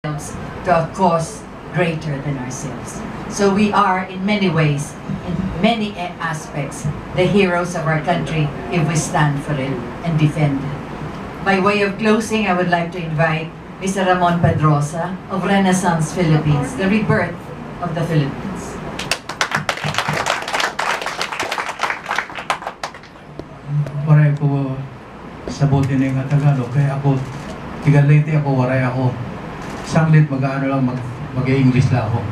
to a cause greater than ourselves. So we are, in many ways, in many aspects, the heroes of our country if we stand for it and defend it. By way of closing, I would like to invite Mr. Ramon Pedrosa of Renaissance Philippines, the rebirth of the Philippines. Waray ko sabutin ng Tagalog, kaya ako, tigaliti ako, waray ako. Sanglit mag-ano lang, mag-English lang ako.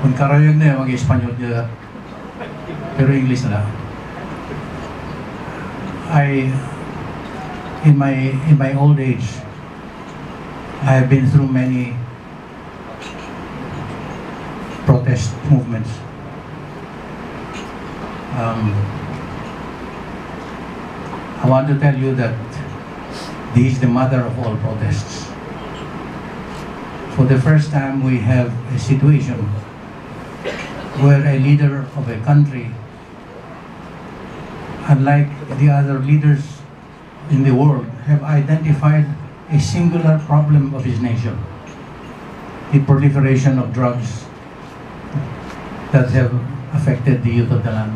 Kung karayag na yun, mag-Espanyol nila. Pero English na lang. In my old age, I have been through many protest movements. I want to tell you that this is the mother of all protests. For the first time, we have a situation where a leader of a country, unlike the other leaders in the world, have identified a singular problem of his nation: the proliferation of drugs that have affected the youth of the land.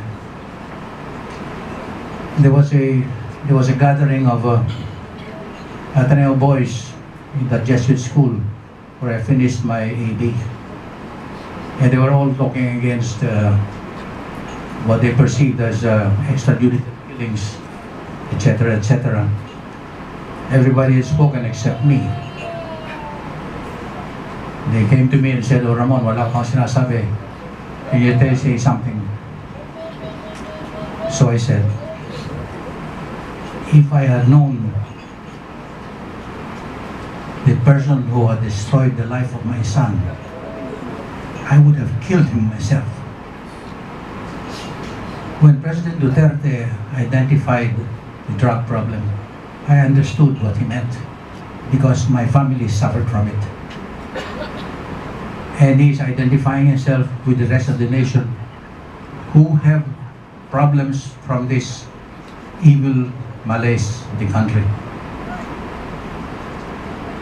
There was a gathering of Ateneo boys in the Jesuit school where I finished my AD, and they were all talking against what they perceived as extrajudicial killings, etc., etc. Everybody had spoken except me. They came to me and said, "Oh Ramon, wala kang sinasabi. Can you say something?" So I said, if I had known the person who had destroyed the life of my son, I would have killed him myself. When President Duterte identified the drug problem, I understood what he meant because my family suffered from it. And he's identifying himself with the rest of the nation who have problems from this evil malaise of the country.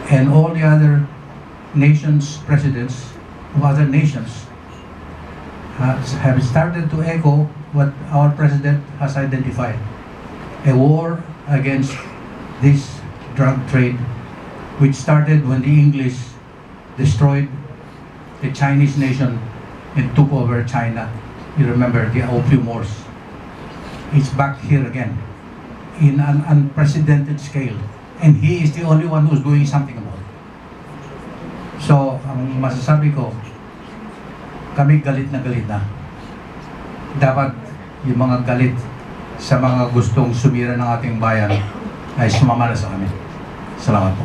And all the other nations, presidents of other nations have started to echo what our president has identified: a war against this drug trade, which started when the English destroyed the Chinese nation and took over China. You remember the Opium Wars. It's back here again in an unprecedented scale. And he is the only one who's doing something about it. So, ang masasabi ko, kami galit na galit na. Dapat yung mga galit sa mga gustong sumira ng ating bayan ay sumama na sa kami. Salamat po.